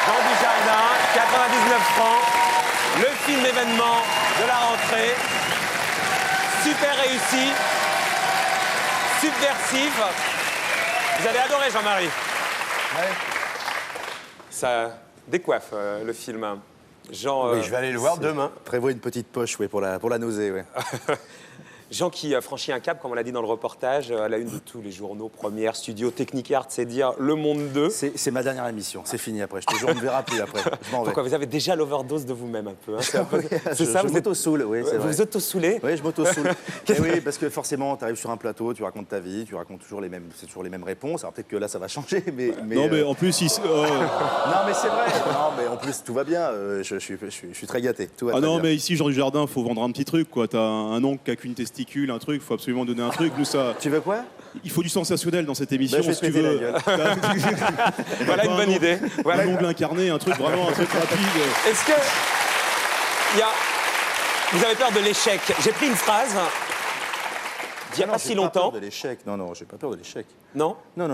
Jean Dujardin, 99 francs. Le film événement de la rentrée. Super réussi. Subversif. Vous avez adoré, Jean-Marie. Ouais. Ça décoiffe, le film. Jean, Oui, je vais aller le voir demain. Prévois une petite poche, oui, pour la nausée, ouais. Jean qui franchit un cap, comme on l'a dit dans le reportage, à la une de tous les journaux, Première, Studio, Technic Art, c'est dire Le Monde 2. C'est ma dernière émission, c'est fini après. Je te jure, on ne me verra plus après. Je m'en vais. Pourquoi vous avez déjà l'overdose de vous-même un peu, hein, c'est C'est ça, je m'auto-soule, oui, c'est vrai. Vous auto-soulez? Oui, je m'auto-soule. Oui, parce que forcément, tu arrives sur un plateau, tu racontes ta vie, tu racontes toujours c'est toujours les mêmes réponses. Alors peut-être que là, ça va changer, mais Non, mais en plus, non, mais c'est vrai. Non, mais en plus, tout va bien. Je suis très gâté. Tout va ah très non, bien. mais ici, Jean Dujardin, faut vendre un petit truc, quoi. T'as un oncle qui a qu'une testicule, un truc, faut absolument donner un truc. Nous, ça, Tu veux quoi? il faut du sensationnel dans cette émission, Bah, je vais si te tu péter la veux. gueule. Voilà une bonne idée. Voilà. Un ongle incarné, un truc vraiment, un truc rapide. Est-ce que vous avez peur de l'échec? J'ai pris une phrase d'il n'y a Non, pas j'ai si pas longtemps. peur de l'échec. Non, j'ai pas peur de l'échec. Non? Non.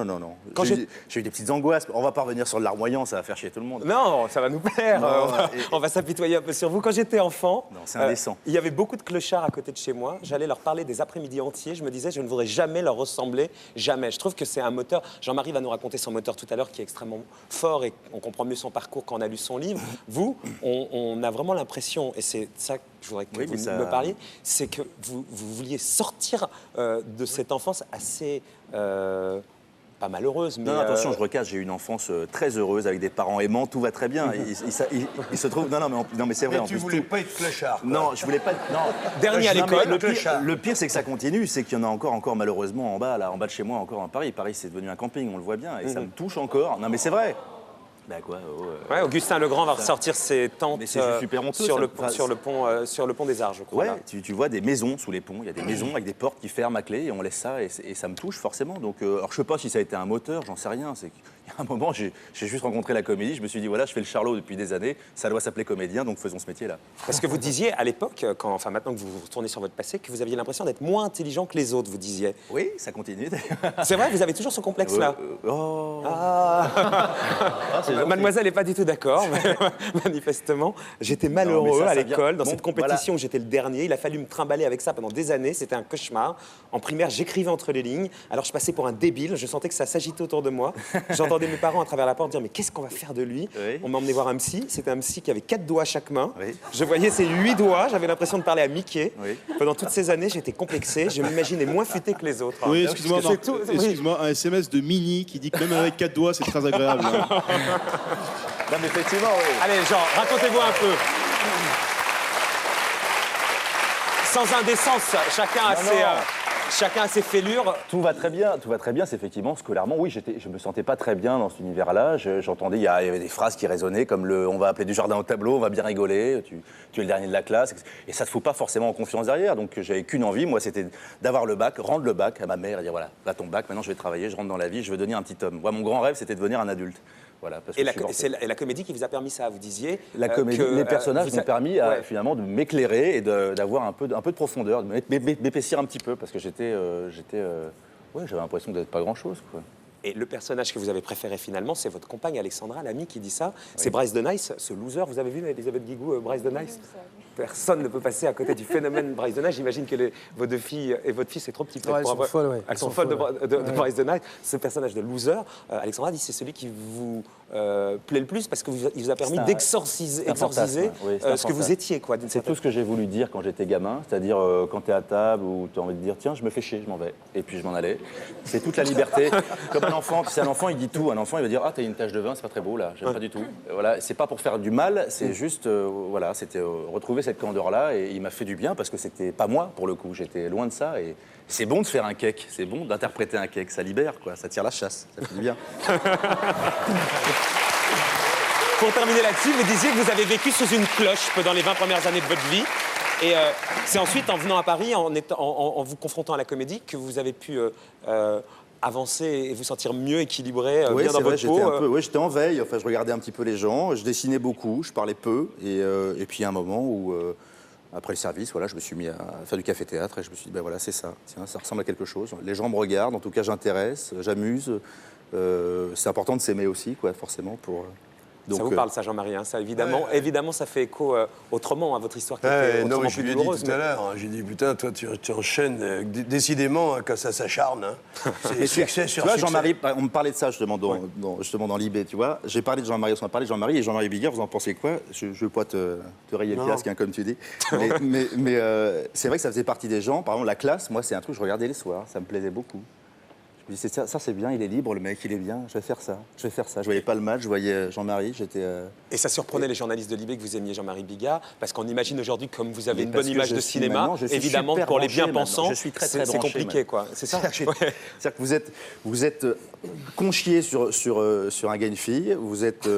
Quand J'ai eu des petites angoisses. On va pas revenir sur le larmoyant, ça va faire chier tout le monde. Non, ça va nous plaire. Non, On va s'apitoyer un peu sur vous. Quand j'étais enfant, Non, c'est indécent. il y avait beaucoup de clochards à côté de chez moi. J'allais leur parler des après-midi entiers. Je me disais, je ne voudrais jamais leur ressembler, jamais. Je trouve que c'est un moteur. Jean-Marie va nous raconter son moteur tout à l'heure, qui est extrêmement fort et on comprend mieux son parcours quand on a lu son livre. Vous, on a vraiment l'impression, et c'est ça que je voudrais que Oui, vous mais ça- me parliez, c'est que vous vouliez sortir de cette enfance assez... pas malheureuse, mais... Non, attention, je recasse, j'ai eu une enfance très heureuse avec des parents aimants, tout va très bien. Il se trouve. Non, mais c'est vrai. Mais en tu plus, voulais tout- pas être clochard. quoi. Non, je voulais pas. Non. Dernier à Non, mais l'école. le pire, c'est que ça continue, c'est qu'il y en a encore malheureusement en bas de chez moi, encore en Paris. Paris, c'est devenu un camping, on le voit bien, et ça me touche encore. Non, mais c'est vrai. Bah quoi Ouais, Augustin Legrand va ressortir ses tentes Mais c'est juste super honteux, sur, ça. le pont, sur le pont des Arts, je crois. Ouais, là. tu vois des maisons sous les ponts, il y a des maisons avec des portes qui ferment à clé et on laisse ça et ça me touche forcément. Donc, alors je sais pas si ça a été un moteur, j'en sais rien. C'est qu'il y a un moment, j'ai juste rencontré la comédie, je me suis dit voilà, je fais le Charlot depuis des années, ça doit s'appeler comédien, donc faisons ce métier-là. Parce que vous disiez à l'époque, maintenant que vous retournez sur votre passé, que vous aviez l'impression d'être moins intelligent que les autres, vous disiez. Oui, ça continue d'ailleurs. C'est vrai, vous avez toujours ce complexe-là. Oh. C'est gentil. Mademoiselle n'est pas du tout d'accord, mais manifestement. J'étais Non, malheureux mais ça à vient- l'école, dans Bon, cette compétition où j'étais le dernier. Il a fallu me trimballer avec ça pendant des années. C'était un cauchemar. En primaire, j'écrivais entre les lignes. Alors je passais pour un débile. Je sentais que ça s'agitait autour de moi. J'entendais mes parents à travers la porte dire mais qu'est-ce qu'on va faire de lui? Oui. On m'a emmené voir un psy. C'était un psy qui avait 4 doigts à chaque main. Oui. Je voyais ses 8 doigts. J'avais l'impression de parler à Mickey. Oui. Pendant toutes ces années, j'étais complexé. Je m'imaginais moins futé que les autres. Oui, excuse-moi, C'est tout- oui. excuse-moi, un SMS de Mini qui dit que même avec 4 doigts, c'est très agréable. hein. Non, mais effectivement, oui. Allez, Jean, racontez-vous un peu. Sans indécence, chacun a ses fêlures. Tout va très bien, c'est effectivement scolairement. Oui, je me sentais pas très bien dans cet univers-là. J'entendais, il y avait des phrases qui résonnaient comme on va appeler du jardin au tableau, on va bien rigoler, tu es le dernier de la classe. Et ça te fout pas forcément en confiance derrière. Donc j'avais qu'une envie, moi, c'était d'avoir le bac, rendre le bac à ma mère et dire voilà, là ton bac, maintenant je vais travailler, je rentre dans la vie, je veux devenir un petit homme. Moi, mon grand rêve, c'était de devenir un adulte. Voilà, parce que Et je suis c'est la comédie qui vous a permis ça, vous disiez. La comédie, que, les personnages vous m'ont permis ouais. finalement de m'éclairer et d'avoir un peu de profondeur, de m'épaissir un petit peu parce que j'avais l'impression d'être pas grand-chose, quoi. Et le personnage que vous avez préféré finalement, c'est votre compagne Alexandra, l'amie qui dit ça. C'est Bryce de Nice, ce loser. Vous avez vu Elisabeth Guigou, Bryce de Nice? Personne ne peut passer à côté du phénomène Bryce de Nice. J'imagine que vos deux filles et votre fille, c'est trop petit. Ouais, elles sont folles, ouais. Elles sont folles de Bryce de Nice. Ce personnage de loser, Alexandra dit c'est celui qui vous plaît le plus parce qu'il vous a permis d'exorciser c'est un fantasme, oui, c'est un ce que vous fantasme. étiez, quoi. C'est tout ce que j'ai voulu dire quand j'étais gamin, c'est-à-dire quand tu es à table ou tu as envie de dire tiens, je me fais chier, je m'en vais. Et puis je m'en allais. C'est toute la liberté. Comme un enfant, tu sais, un enfant il dit tout. Un enfant il va dire ah, t'as une tache de vin, c'est pas très beau là, j'aime pas du tout. Voilà, c'est pas pour faire du mal, c'est juste, voilà, c'était retrouver cette candeur-là et il m'a fait du bien parce que c'était pas moi pour le coup, j'étais loin de ça et c'est bon de faire un cake, c'est bon d'interpréter un cake, ça libère quoi, ça tire la chasse, ça fait du bien. Pour terminer là-dessus, vous disiez que vous avez vécu sous une cloche pendant les 20 premières années de votre vie. Et c'est ensuite, en venant à Paris, en vous confrontant à la comédie, que vous avez pu avancer et vous sentir mieux équilibré, Oui, bien dans c'est vrai, votre peau. j'étais en veille, enfin, je regardais un petit peu les gens, je dessinais beaucoup, je parlais peu, et puis il y a un moment où, après le service, voilà, je me suis mis à faire du café-théâtre et je me suis dit, ben voilà, c'est ça, tiens, ça ressemble à quelque chose. Les gens me regardent, en tout cas j'intéresse, j'amuse, c'est important de s'aimer aussi, quoi, forcément, Donc, ça vous parle, ça, Jean-Marie, hein, ça, évidemment, ça fait écho autrement à votre histoire qui était non, autrement mais je plus lui ai dit douloureuse. tout à l'heure, hein, j'ai dit, putain, toi, tu enchaînes décidément quand ça s'acharne. Hein. C'est succès sur tu vois, succès. Jean-Marie, on me parlait de ça justement dans l'IB, tu vois. J'ai parlé de Jean-Marie, on a parlé de Jean-Marie et Jean-Marie Bigard, vous en pensez quoi? Je ne veux pas te rayer le casque, hein, comme tu dis. Mais c'est vrai que ça faisait partie des gens. Par exemple, la classe, moi, c'est un truc que je regardais les soirs, ça me plaisait beaucoup. Je me disais, ça c'est bien, il est libre, le mec, il est bien, je vais faire ça. Je voyais pas le match, je voyais Jean-Marie, j'étais... Et ça surprenait les journalistes de l'IB que vous aimiez Jean-Marie Bigard, parce qu'on imagine aujourd'hui, comme vous avez une bonne image de cinéma, évidemment, pour les bien-pensants, c'est compliqué, quoi. C'est ça. C'est-à-dire que vous êtes conchié sur un gars et une fille, vous êtes...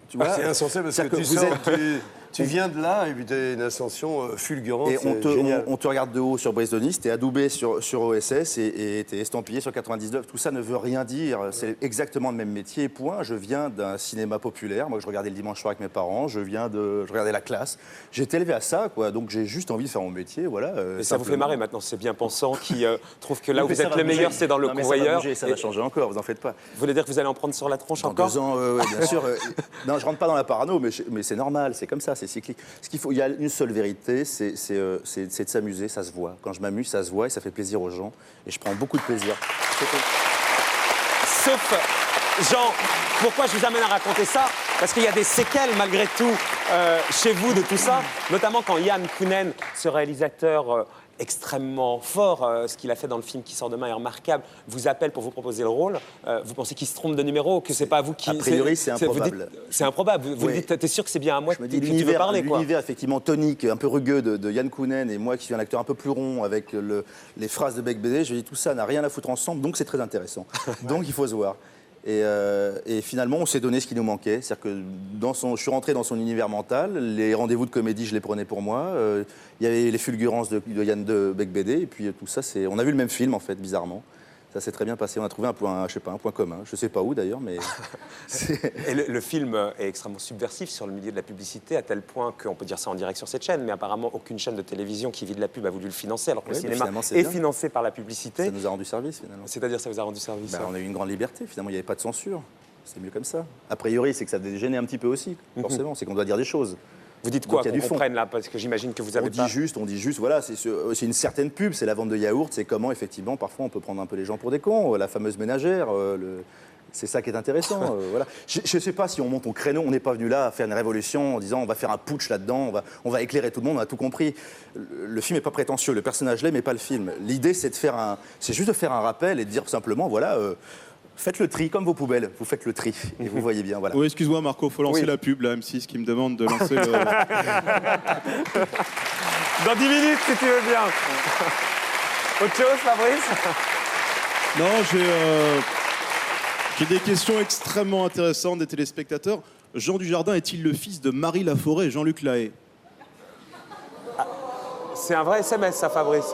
Tu vois, c'est insensé parce que tu viens de là et puis tu as une ascension fulgurante. Et génial. on te regarde de haut sur Brise de Nice, t'es adoubé sur OSS et t'es estampillé sur 99. Tout ça ne veut rien dire. C'est exactement le même métier. Point. Je viens d'un cinéma populaire. Moi, je regardais le dimanche soir avec mes parents. Je regardais la classe. J'ai été élevé à ça, quoi. Donc j'ai juste envie de faire mon métier, voilà. Et ça vous fait marrer maintenant, ces bien-pensants qui trouvent que là où vous êtes les meilleurs, c'est dans le convoyeur. Ça va changer encore, vous en faites pas. Vous voulez dire que vous allez en prendre sur la tronche Dans encore 2 ans, bien sûr. Non, je rentre pas dans la parano, mais c'est normal, c'est comme ça, c'est cyclique. Il y a une seule vérité, c'est de s'amuser, ça se voit. Quand je m'amuse, ça se voit et ça fait plaisir aux gens. Et je prends beaucoup de plaisir. Sauf, Jean, pourquoi je vous amène à raconter ça? Parce qu'il y a des séquelles, malgré tout, chez vous, de tout ça. Notamment quand Yann Kounen, ce réalisateur extrêmement fort, ce qu'il a fait dans le film qui sort demain est remarquable, vous appelle pour vous proposer le rôle. Vous pensez qu'il se trompe de numéro, que c'est pas vous qui... A priori, c'est improbable. C'est improbable. Vous Oui. dites, t'es sûr que c'est bien à moi Je me que dis, tu veux parler, quoi. l'univers effectivement tonique, un peu rugueux de Yann Kounen et moi qui suis un acteur un peu plus rond avec les phrases de Bec BD, je dis tout ça n'a rien à foutre ensemble, donc c'est très intéressant. Donc il faut se voir. Et finalement, on s'est donné ce qui nous manquait. C'est-à-dire que je suis rentré dans son univers mental. Les rendez-vous de comédie, je les prenais pour moi. Il y avait les fulgurances de Yann de Bec BD. Et puis tout ça, on a vu le même film, en fait, bizarrement. Ça s'est très bien passé. On a trouvé un point commun. Je ne sais pas où, d'ailleurs, mais... Et le film est extrêmement subversif sur le milieu de la publicité, à tel point qu'on peut dire ça en direct sur cette chaîne, mais apparemment, aucune chaîne de télévision qui vit de la pub a voulu le financer, alors que le cinéma est financé par la publicité. Ça nous a rendu service, finalement. C'est-à-dire, ça vous a rendu service? On a eu une grande liberté, finalement. Il n'y avait pas de censure. C'est mieux comme ça. A priori, c'est que ça gênait un petit peu aussi, forcément. C'est qu'on doit dire des choses. Vous dites quoi, qu'on qu'on comprenne là? Parce que j'imagine que vous avez on dit juste, voilà, c'est une certaine pub, c'est la vente de yaourt, c'est comment, effectivement, parfois on peut prendre un peu les gens pour des cons, la fameuse ménagère, c'est ça qui est intéressant. Voilà. Je ne sais pas si on monte au créneau, on n'est pas venu là à faire une révolution en disant on va faire un putsch là-dedans, on va éclairer tout le monde, on a tout compris. Le film n'est pas prétentieux, le personnage l'est, mais pas le film. L'idée, c'est juste de faire un rappel et de dire simplement, voilà... faites le tri, comme vos poubelles, vous faites le tri, et vous voyez bien, voilà. Oui, excuse-moi Marco, faut lancer la pub, la M6 qui me demande de lancer le... Dans 10 minutes, si tu veux bien. Autre chose, Fabrice? Non, j'ai des questions extrêmement intéressantes des téléspectateurs. Jean Dujardin est-il le fils de Marie Laforêt et Jean-Luc Lahaye? C'est un vrai SMS, ça, Fabrice.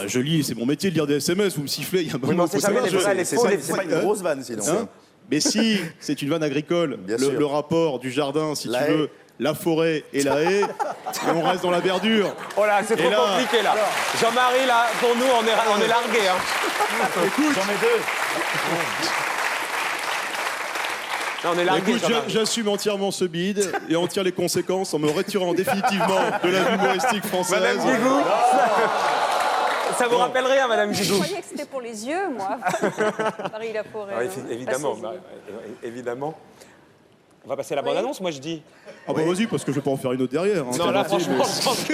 Je lis, c'est mon métier de lire des SMS, vous me sifflez, il y a un Oui, mais on sait jamais les vrais, les faux, les C'est pas une grosse vanne, sinon. Hein? Mais si, c'est une vanne agricole. Bien sûr. Le rapport du jardin, si La tu haie. veux, la forêt et la haie, et on reste dans la verdure. Oh là, c'est trop là- compliqué, là. Jean-Marie, là, pour nous, on est largués. Hein. Écoute, J'en mets 2. Là, on est largués, écoute, Jean-Marie. j'assume entièrement ce bide et en tire les conséquences en me retirant définitivement de la vie humoristique française. Madame Guigou, ça vous rappelle rien, Madame Je Guigou? croyais que c'était pour les yeux, moi. Marie Laforêt. Ah, évidemment, Passez-y. évidemment. On va passer à la bande-annonce, moi, je dis. Ah bah vas-y, parce que je vais pas en faire une autre derrière. hein. Non, là, franchement, je pense que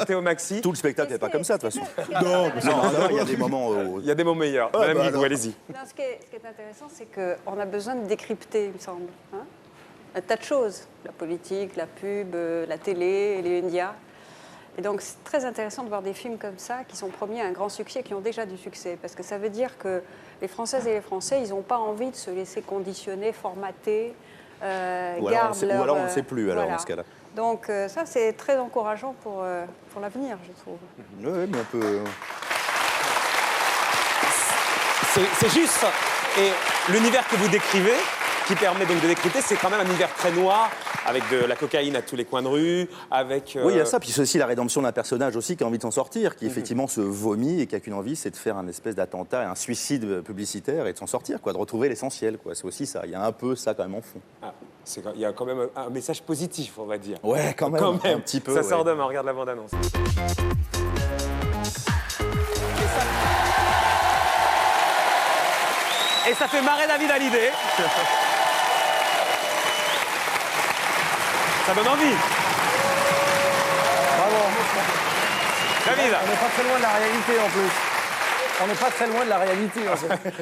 Théo Maxi. Tout le spectacle n'est pas comme ça, de toute façon. Non, mais Non, il y a des moments où... Il y a des mots meilleurs. Madame Guigou, allez-y. Non, ce qui est intéressant, c'est qu'on a besoin de décrypter, il me semble. Hein, un tas de choses. La politique, la pub, la télé, les médias. Et donc, c'est très intéressant de voir des films comme ça qui sont promis à un grand succès, qui ont déjà du succès. Parce que ça veut dire que les Françaises et les Français, ils n'ont pas envie de se laisser conditionner, formater, Ou alors on ne sait plus, alors, voilà. dans ce cas-là. Donc, ça, c'est très encourageant pour l'avenir, je trouve. Oui, mais on peut... C'est juste. Et l'univers que vous décrivez, qui permet donc de décrypter. C'est quand même un univers très noir, avec de la cocaïne à tous les coins de rue, avec... Oui, il y a ça. Puis c'est aussi la rédemption d'un personnage aussi qui a envie de s'en sortir, qui effectivement se vomit et qui a qu'une envie, c'est de faire un espèce d'attentat, un suicide publicitaire et de s'en sortir, quoi, de retrouver l'essentiel, quoi. C'est aussi ça. Il y a un peu ça quand même en fond. Ah, il y a quand même un message positif, on va dire. Ouais, quand même. Un petit peu. Ça sort demain, regarde la bande-annonce. Et ça fait marrer David Hallyday. Ça donne envie. Bravo. David. On n'est pas très loin de la réalité en plus. On n'est pas très loin de la réalité en fait.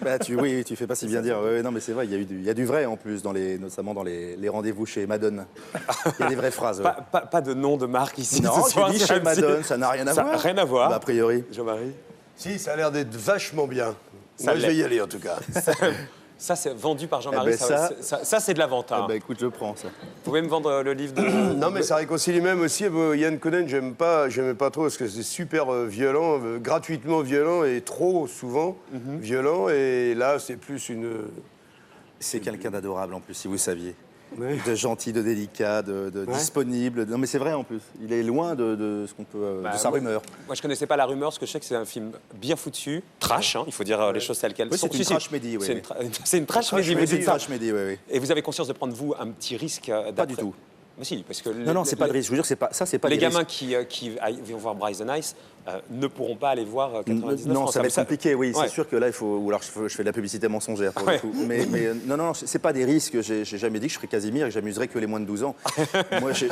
Bah, oui, tu fais pas si bien dire. Ouais, non, mais c'est vrai, il y a du vrai en plus, notamment dans les rendez-vous chez Madone. Il y a des vraies phrases. Ouais. Pas de nom de marque ici. Non, ce soir, j'ai dit chez Madone, ça n'a rien à voir. Rien à voir. Bah, a priori. Jean-Marie. Si, ça a l'air d'être vachement bien. Ça Moi, je vais l'est. y aller en tout cas. Ça, c'est vendu par Jean-Marie. Eh ben, ça, c'est de la vente. Hein. Bah écoute, je prends ça. Vous pouvez me vendre le livre de... Non, mais ça réconcilie même aussi. Yann Conen, j'aimais pas trop parce que c'est super violent, gratuitement violent et trop souvent violent. Et là, c'est plus une. C'est quelqu'un d'adorable en plus, si vous saviez. De gentil, de délicat, de disponible. Non, mais c'est vrai en plus. Il est loin de ce qu'on peut. De sa rumeur. Moi, je connaissais pas la rumeur, parce que je sais que c'est un film bien foutu, trash, hein, il faut dire les choses telles qu'elles Oui, sont. c'est une trash médie, oui. C'est une trash médie, vous dites ça. Trash médie, oui. Et vous avez conscience de prendre, vous, un petit risque Pas du tout. Mais si, parce que... Non, c'est pas de risque. Je vous jure, c'est pas les des gamins risques. qui vont voir Bryson Ice ne pourront pas aller voir 99 Non, francs. ça va être compliqué, oui. Ouais. C'est sûr que là, il faut. Ou alors, je fais de la publicité mensongère pour le coup. Mais non, c'est pas des risques. J'ai jamais dit que je serais Casimir et que j'amuserais que les moins de 12 ans. Moi, je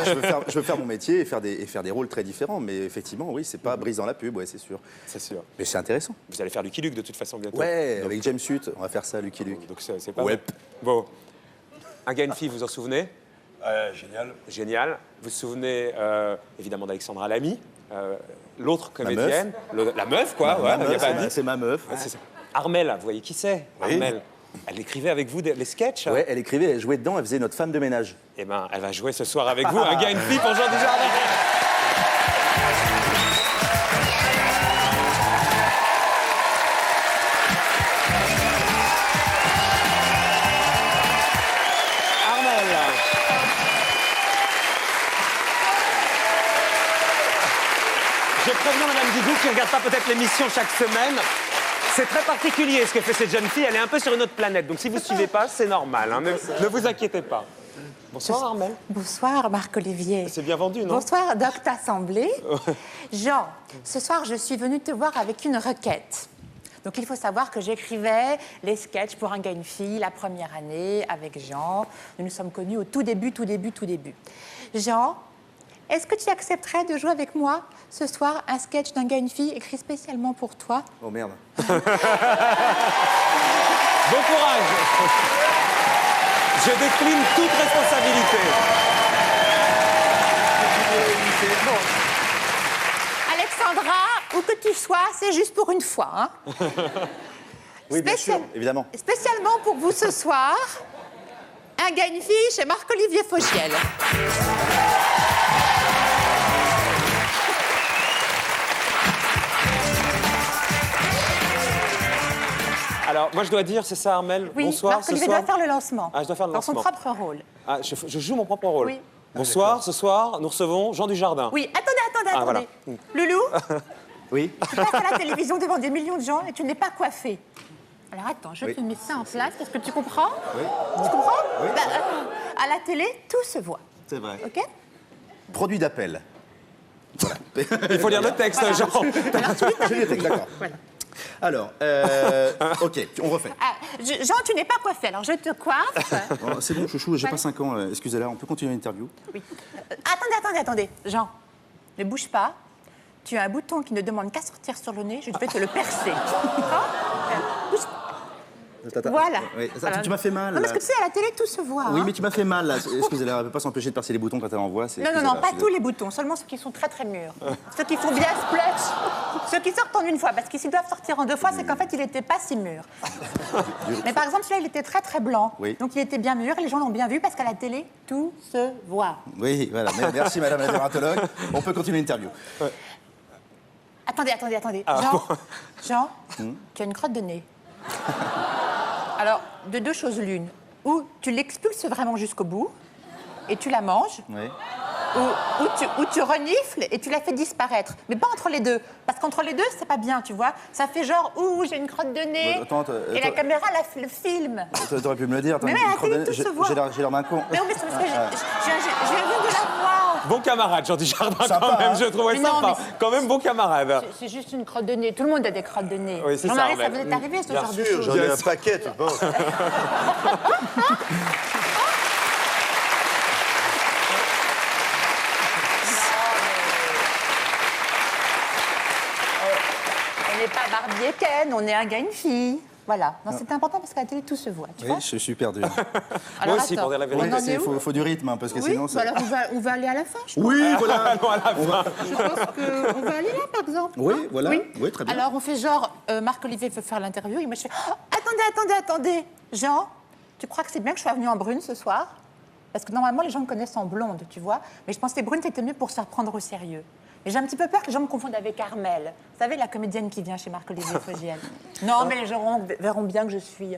veux faire mon métier et faire des rôles très différents. Mais effectivement, oui, c'est pas brise dans la pub, ouais, c'est sûr. C'est sûr. Mais c'est intéressant. Vous allez faire Lucky Luke de toute façon bientôt. Ouais, avec James Hutt, on va faire ça, Lucky Luke. Donc c'est pas Ouais. mal. Bon. Un gars, une fille, vous en souvenez? Génial. Génial. Vous vous souvenez évidemment d'Alexandra Lamy, l'autre comédienne, la meuf quoi. Ouais, y a pas dit. C'est ma meuf. C'est ça. Armelle, vous voyez qui c'est? Armelle. Elle écrivait avec vous les sketchs. Ouais, elle écrivait, elle jouait dedans, elle faisait notre femme de ménage. Eh ben, elle va jouer ce soir avec vous. Un gars, une fille pour Jean Dujardin. Je préviens Madame Guigou qui ne regarde pas peut-être l'émission chaque semaine. C'est très particulier ce que fait cette jeune fille. Elle est un peu sur une autre planète. Donc si vous ne suivez pas, c'est normal. Hein. Ne vous inquiétez pas. Bonsoir Armelle. Bonsoir Marc-Olivier. C'est bien vendu, non? Bonsoir Docte Assemblée. Jean, ce soir je suis venue te voir avec une requête. Donc il faut savoir que j'écrivais les sketchs pour Un gars, une fille, la première année, avec Jean. Nous nous sommes connus au tout début. Jean, est-ce que tu accepterais de jouer avec moi ce soir un sketch d'Un gars, une fille écrit spécialement pour toi? Oh merde. Bon courage. Je décline toute responsabilité. Alexandra, où que tu sois, c'est juste pour une fois. Hein. Oui, bien sûr, évidemment. Spécialement pour vous ce soir, Un gars, une fille chez Marc-Olivier Fauchiel. Alors, moi, je dois dire, c'est ça, Armelle. Oui, Bonsoir, Marc-Olivier ce soir. doit faire le lancement. Ah, je dois faire le dans son lancement. propre rôle. Ah, je joue mon propre rôle. Oui. Bonsoir, ce soir, nous recevons Jean Dujardin. Oui, attendez. Ah, voilà. Loulou, Oui. tu passes à la télévision devant des millions de gens et tu n'es pas coiffé. Alors attends, je te mets ça en place. Est-ce que tu comprends? Oui. Tu comprends? Oui. À la télé, tout se voit. C'est vrai. OK? Produit d'appel. Voilà. Il faut lire le texte, Jean. Je lis le texte, d'accord. Voilà. Alors, ok, on refait. Ah, Jean, tu n'es pas coiffé, alors je te coiffe. Oh, c'est bon, chouchou, j'ai pas 5 ans. Excusez-la, on peut continuer l'interview? Oui. Attendez. Jean, ne bouge pas. Tu as un bouton qui ne demande qu'à sortir sur le nez, je vais te le percer. Bouge. Attends. Voilà. Oui, ça, tu m'as fait mal. Non, parce là. que tu sais, à la télé, tout se voit. Oui, hein. mais tu m'as fait mal, là. Excusez-la, elle ne peut pas s'empêcher de percer les boutons quand elle envoie. Non, pas tous les boutons, seulement ceux qui sont très très mûrs. Ceux qui font bien splash. Ceux qui sortent en une fois, parce qu'ils s'ils doivent sortir en 2 fois, c'est qu'en fait, il n'était pas si mûr. Mais par exemple, celui-là, il était très très blanc. Oui. Donc il était bien mûr, et les gens l'ont bien vu, parce qu'à la télé, tout se voit. Oui, voilà. Merci, madame la dermatologue. On peut continuer l'interview. Attendez. Jean, tu as une crotte de nez. Alors, de 2 choses l'une. où tu l'expulses vraiment jusqu'au bout et tu la manges, Oui. ou tu renifles et tu la fais disparaître. Mais pas entre les deux, parce qu'entre les deux, c'est pas bien, tu vois. Ça fait genre, ouh, j'ai une crotte de nez, et la caméra le filme. T'aurais pu me le dire. Mais une la crotte télé, de- tout se voit. J'ai l'air d'un con. Mais non, mais c'est parce que je viens de la voir. Bon camarade, Jean Dujardin, Sympa, quand même, hein. je trouvais Mais non, sympa. mais Quand même, bon camarade. C'est juste une crotte de nez. Tout le monde a des crottes de nez. Oui, c'est ça, Jean-Marie, ça mais- vous est arrivé, ce Bien genre de Sûr, choses? j'en ai un paquet, tu penses. On n'est pas Barbie et Ken, on est un gars et une fille. Voilà. Non, c'est important parce qu'à la télé, tout se voit. Tu vois. Je suis perdu. Alors, aussi, attends, pour dire la vérité. on en est Il où? faut du rythme, hein, parce que Oui, sinon... bah alors on va aller à la fin, je pense. Oui, voilà. Non, à la fin. Je pense qu'on va aller là, par exemple. Oui, hein. voilà. Oui, très bien. Alors, on fait genre, Marc-Olivier veut faire l'interview, et moi je fais, oh, attendez. Jean, tu crois que c'est bien que je sois venue en brune ce soir? Parce que normalement, les gens me connaissent en blonde, tu vois. Mais je pense que les brunes, c'était mieux pour se faire prendre au sérieux. Et j'ai un petit peu peur que les gens me confondent avec Armelle. Vous savez, la comédienne qui vient chez Marc-Olivier Fogiel. Non, mais les gens verront bien que je suis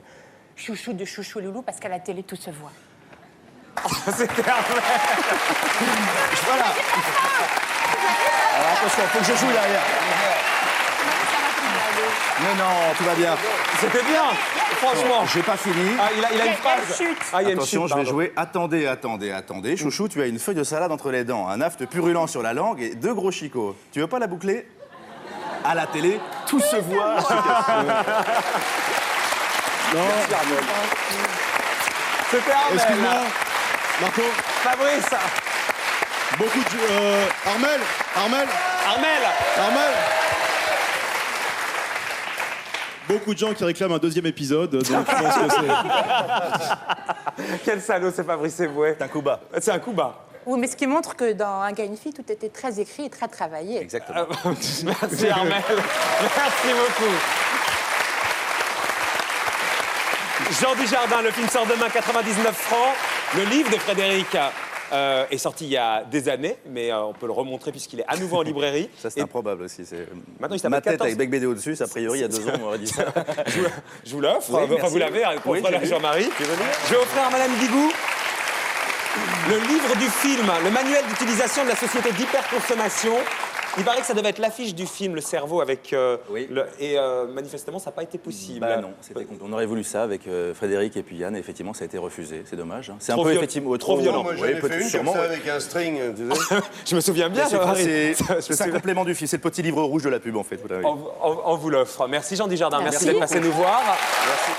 chouchou de chouchou loulou, parce qu'à la télé, tout se voit. C'était Voilà. Alors attention, faut que je joue derrière. Mais non, tout va bien. C'était bien, franchement. J'ai pas fini. Ah, il a une Quelle phrase. chute. Ah, il y a une Attention, chute, je vais pardon. jouer. Attendez. Chouchou, tu as une feuille de salade entre les dents, un aft purulent sur la langue et 2 gros chicots. Tu veux pas la boucler? À la télé, tout se voit. Non, C'était Armel. excuse-moi. Marco, Fabrice. beaucoup de... Armel. Armel. Beaucoup de gens qui réclament un deuxième épisode, donc je pense que c'est... Quel salaud, c'est Fabrice Eboué. C'est un coup bas. C'est un coup bas. Oui, mais ce qui montre que dans Un gars et une fille, tout était très écrit et très travaillé. Exactement. Merci Armel. Merci beaucoup. Jean Dujardin, le film sort demain, 99 francs. Le livre de Frédéric est sorti il y a des années, mais on peut le remontrer puisqu'il est à nouveau en librairie. Ça, c'est Et improbable aussi. Maintenant, il s'appelle Ma tête 14. avec Bec BD au-dessus, a priori, il y a 2 ans, on aurait dit ça. Je vous l'offre. Oui, Enfin, merci. vous l'avez, Oui, contre j'ai vu. Jean-Marie. Je vais offrir à Madame Bigou le livre du film, le manuel d'utilisation de la société d'hyperconsommation. Il paraît que ça devait être l'affiche du film, Le Cerveau, avec... Oui. Et manifestement, ça n'a pas été possible. Bah non, on aurait voulu ça avec Frédéric et puis Yann, et effectivement, ça a été refusé. C'est dommage. Hein. C'est un Trop peu viol- effectivement trop violent. Moi, j'en Oui, ai fait une sûrement, comme ça ouais. avec un string, tu sais. Je me souviens bien, Jean-Marie. C'est un complément du film. C'est le petit livre rouge de la pub, en fait. Voilà, oui. On vous l'offre. Merci Jean Dujardin. Merci Merci. d'être passé nous voir. Merci.